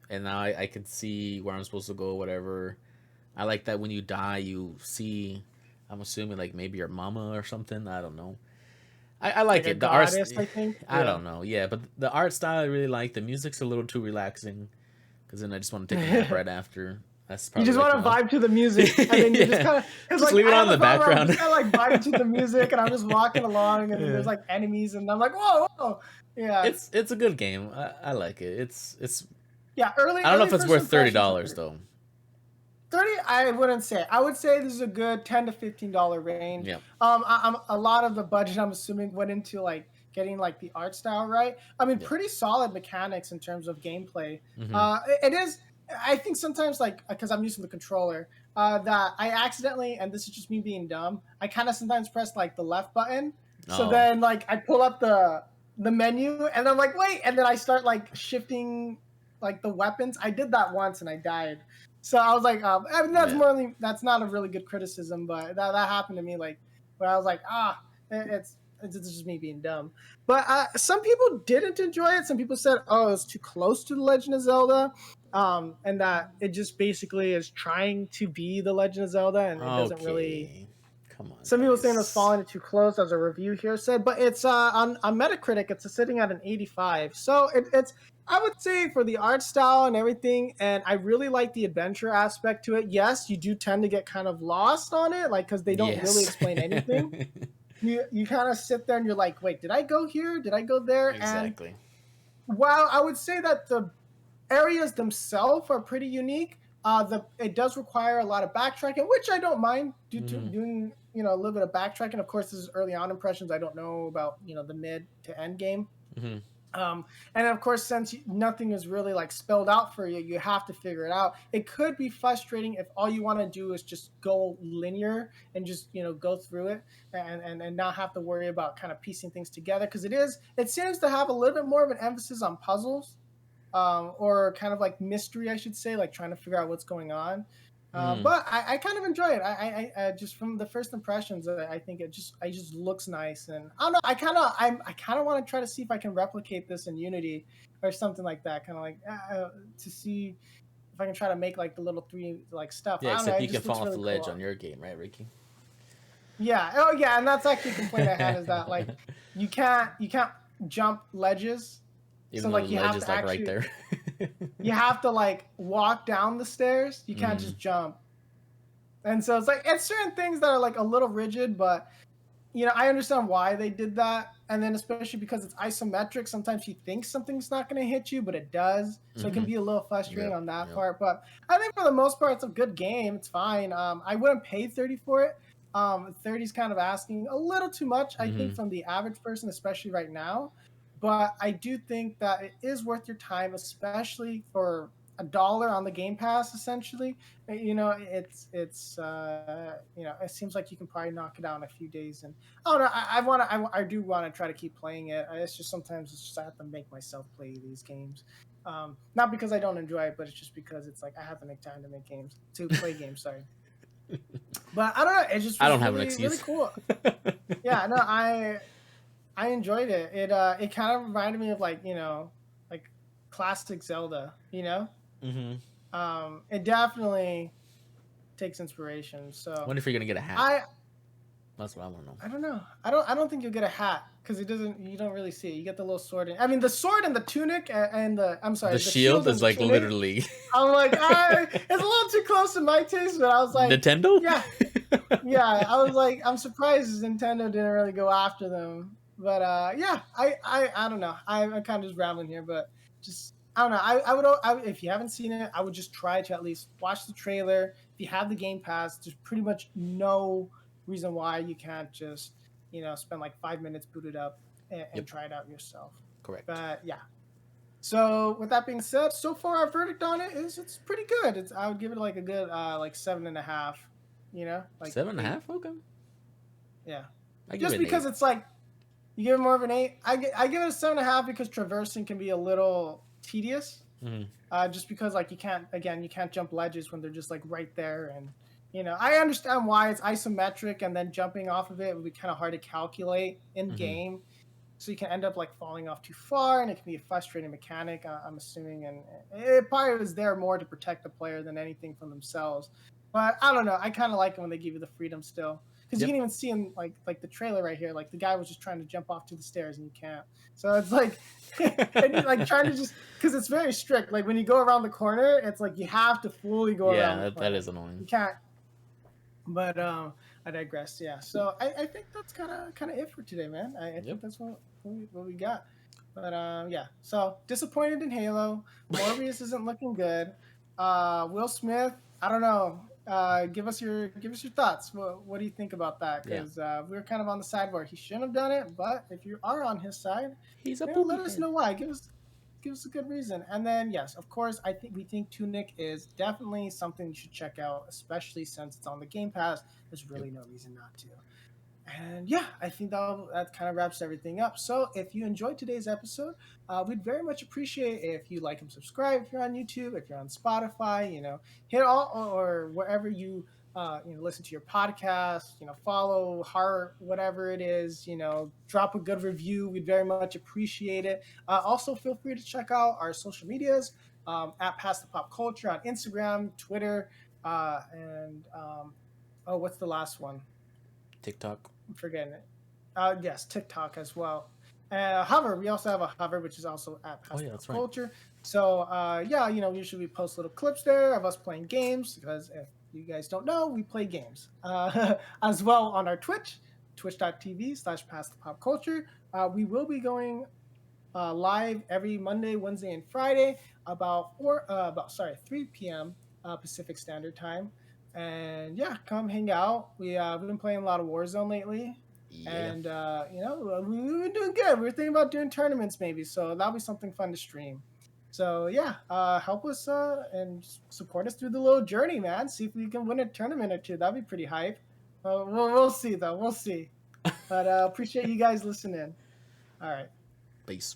Speaker 1: and now I can see where I'm supposed to go. Whatever. I like that when you die, you see. I'm assuming like maybe your mama or something. I don't know. I
Speaker 2: Like
Speaker 1: like
Speaker 2: a
Speaker 1: it. The art,
Speaker 2: goddess, I think.
Speaker 1: I
Speaker 2: Yeah.
Speaker 1: don't know. Yeah, but the art style I really like. The music's a little too relaxing because then I just want to take a nap right after. That's
Speaker 2: You
Speaker 1: probably
Speaker 2: just
Speaker 1: like
Speaker 2: want to
Speaker 1: one.
Speaker 2: vibe to the music, and then you're just
Speaker 1: Yeah,
Speaker 2: kind of, because
Speaker 1: just
Speaker 2: like
Speaker 1: leave
Speaker 2: I
Speaker 1: it on
Speaker 2: have
Speaker 1: in
Speaker 2: the
Speaker 1: the
Speaker 2: problem where I'm
Speaker 1: background.
Speaker 2: just kind of like vibing to the music, and I'm just walking along, and then
Speaker 1: Yeah,
Speaker 2: there's like enemies, and I'm like, whoa, whoa, yeah,
Speaker 1: it's a good game. I like it. It's
Speaker 2: yeah. Early
Speaker 1: I don't know if
Speaker 2: early
Speaker 1: it's
Speaker 2: first
Speaker 1: worth thirty
Speaker 2: impressions are
Speaker 1: dollars
Speaker 2: pretty.
Speaker 1: though.
Speaker 2: 30, I wouldn't say. I would say this is a good $10 to $15 range.
Speaker 1: Yeah,
Speaker 2: I'm a lot of the budget, I'm assuming, went into like getting like the art style right. I mean,
Speaker 1: yeah.
Speaker 2: pretty solid mechanics in terms of gameplay.
Speaker 1: Hmm.
Speaker 2: It is. I think sometimes like because I'm using the controller, that I accidentally, and this is just me being dumb, I kind of sometimes press like the left button. So
Speaker 1: Oh,
Speaker 2: then like I pull up the menu, and I'm like, wait, and then I start like shifting like the weapons. I did that once and I died. So I was like, I mean,
Speaker 1: yeah.
Speaker 2: that's not a really good criticism, but that happened to me, like, where I was like, it's just me being dumb. But some people didn't enjoy it. Some people said, oh, it's too close to the Legend of Zelda, and that it just basically is trying to be the Legend of Zelda, and it doesn't really.
Speaker 1: Okay, come on,
Speaker 2: Some people saying it's
Speaker 1: guys.
Speaker 2: falling too close, as a review here said, but it's on Metacritic, it's sitting at an 85. So it's, I would say, for the art style and everything, and I really like the adventure aspect to it. Yes, you do tend to get kind of lost on it, like because they don't really
Speaker 1: Yes.
Speaker 2: explain anything. You kind of sit there and you're like, wait, did I go here? Did I go there? And
Speaker 1: Exactly.
Speaker 2: while I would say that the areas themselves are pretty unique. It does require a lot of backtracking, which I don't mind
Speaker 1: Hmm.
Speaker 2: doing. A little bit of backtracking. Of course, this is early on impressions. I don't know about the mid to end game.
Speaker 1: Hmm.
Speaker 2: And of course, since nothing is really like spelled out for you, you have to figure it out. It could be frustrating if all you want to do is just go linear and just go through it and not have to worry about kind of piecing things together, because it seems to have a little bit more of an emphasis on puzzles, or kind of like mystery, I should say, like trying to figure out what's going on.
Speaker 1: Mm.
Speaker 2: But I kind of enjoy it. I just from the first impressions, I think it just looks nice, and I don't know. I kind of want to try to see if I can replicate this in Unity or something like that. Kind of like to see if I can try to make like the little three like stuff.
Speaker 1: Yeah,
Speaker 2: I don't know.
Speaker 1: except
Speaker 2: It
Speaker 1: you can
Speaker 2: just looks
Speaker 1: fall off the
Speaker 2: really
Speaker 1: ledge
Speaker 2: cool.
Speaker 1: on your game, right, Ricky?
Speaker 2: Yeah. Oh yeah. And that's actually a complaint I had, is that like you can't jump ledges.
Speaker 1: Even
Speaker 2: So
Speaker 1: though the
Speaker 2: like
Speaker 1: ledge is like right there.
Speaker 2: you have to like walk down the stairs. You can't
Speaker 1: Mm.
Speaker 2: just jump. And so it's certain things that are like a little rigid, but I understand why they did that. And then especially because it's isometric, sometimes you think something's not going to hit you, but it does. So it can
Speaker 1: Mm-hmm.
Speaker 2: be a little frustrating
Speaker 1: Yep.
Speaker 2: on that
Speaker 1: Yep.
Speaker 2: part. But I think for the most part, it's a good game. It's fine. I wouldn't pay 30 for it. 30 is kind of asking a little too much, I think,
Speaker 1: Mm-hmm.
Speaker 2: from the average person, especially right now. But I do think that it is worth your time, especially for $1 on the Game Pass, essentially. It seems like you can probably knock it out in a few days. And I don't know, I do want to try to keep playing it. It's just sometimes I have to make myself play these games. Not because I don't enjoy it, but it's just because it's like I have to make time to play games. Sorry, but I don't know. It just
Speaker 1: I don't
Speaker 2: was
Speaker 1: have an
Speaker 2: really really
Speaker 1: excuse.
Speaker 2: cool. Yeah, no, I enjoyed it. It kind of reminded me of like classic Zelda.
Speaker 1: Mm-hmm.
Speaker 2: It definitely takes inspiration. So
Speaker 1: Wonder if you're gonna get a hat.
Speaker 2: I
Speaker 1: That's what I want to know.
Speaker 2: I don't know. I don't think you'll get a hat, because it doesn't. You don't really see it. You get the little sword. I mean, the sword and the tunic and the I'm sorry,
Speaker 1: The
Speaker 2: the
Speaker 1: shield
Speaker 2: shield and
Speaker 1: is
Speaker 2: the
Speaker 1: like
Speaker 2: tunic.
Speaker 1: literally
Speaker 2: I'm like, it's a little too close to my taste, but I was like,
Speaker 1: Nintendo.
Speaker 2: yeah, yeah. I was like, I'm surprised Nintendo didn't really go after them. But yeah, I don't know. I'm kind of just rambling here, but just I don't know. If you haven't seen it, I would just try to at least watch the trailer. If you have the Game Pass, there's pretty much no reason why you can't just spend like 5 minutes, boot it up, and
Speaker 1: Yep.
Speaker 2: try it out yourself.
Speaker 1: Correct.
Speaker 2: But yeah. So with that being said, so far our verdict on it is it's pretty good. I would give it like a good like 7.5. Like
Speaker 1: Seven and a
Speaker 2: 8.
Speaker 1: half. Okay.
Speaker 2: Yeah,
Speaker 1: I give
Speaker 2: just
Speaker 1: it an
Speaker 2: because
Speaker 1: eight.
Speaker 2: it's like you give it more of an 8. I give it a 7.5 because traversing can be a little tedious.
Speaker 1: Mm-hmm.
Speaker 2: Just because like you can't jump ledges when they're just like right there, and I understand why it's isometric, and then jumping off of it would be kind of hard to calculate in
Speaker 1: Mm-hmm.
Speaker 2: game. So you can end up like falling off too far, and it can be a frustrating mechanic, I'm assuming. And it probably was there more to protect the player than anything from themselves. But I don't know. I kind of like it when they give you the freedom still, because you
Speaker 1: Yep.
Speaker 2: can even see in like the trailer right here, like the guy was just trying to jump off to the stairs and you can't. So it's like, and you like trying to just because it's very strict. Like when you go around the corner, it's like you have to fully go around
Speaker 1: Yeah,
Speaker 2: the
Speaker 1: that
Speaker 2: corner.
Speaker 1: is annoying.
Speaker 2: You can't. But I digress. Yeah. So I think that's kind of it for today, man. I
Speaker 1: Yep.
Speaker 2: think that's what we got. But yeah. So disappointed in Halo. Morbius isn't looking good. Will Smith. I don't know. Give us your thoughts. What do you think about that?
Speaker 1: Yeah.
Speaker 2: Because we're kind of on the side where he shouldn't have done it. But if you are on his side,
Speaker 1: He's a
Speaker 2: let
Speaker 1: booby
Speaker 2: us
Speaker 1: head.
Speaker 2: know why. Give us a good reason. And then yes, of course, we think Tunic is definitely something you should check out, especially since it's on the Game Pass. There's
Speaker 1: Yep.
Speaker 2: really no reason not to. And yeah, I think that kind of wraps everything up. So if you enjoyed today's episode, we'd very much appreciate if you like and subscribe. If you're on YouTube, if you're on Spotify, hit all or wherever you listen to your podcast. Follow, heart, whatever it is. Drop a good review. We'd very much appreciate it. Also, feel free to check out our social medias at Past the Pop Culture on Instagram, Twitter, and oh, what's the last one?
Speaker 1: TikTok.
Speaker 2: I'm forgetting it. Yes, TikTok as well. Hover, we also have a Hover, which is also at
Speaker 1: Oh
Speaker 2: Past
Speaker 1: yeah,
Speaker 2: Pop
Speaker 1: that's right.
Speaker 2: Culture. So yeah, usually we post little clips there of us playing games, because if you guys don't know, we play games as well on our Twitch, twitch.tv/Past the Pop Culture. We will be going live every Monday, Wednesday, and Friday about 3 p.m. Pacific Standard Time. And yeah, come hang out. We've been playing a lot of Warzone lately.
Speaker 1: Yeah.
Speaker 2: And we were doing good. We were thinking about doing tournaments maybe, so that'll be something fun to stream. So yeah, help us and support us through the little journey, man. See if we can win a tournament or two. That'd be pretty hype. We'll see though. We'll see. But appreciate you guys listening. All right.
Speaker 1: Peace.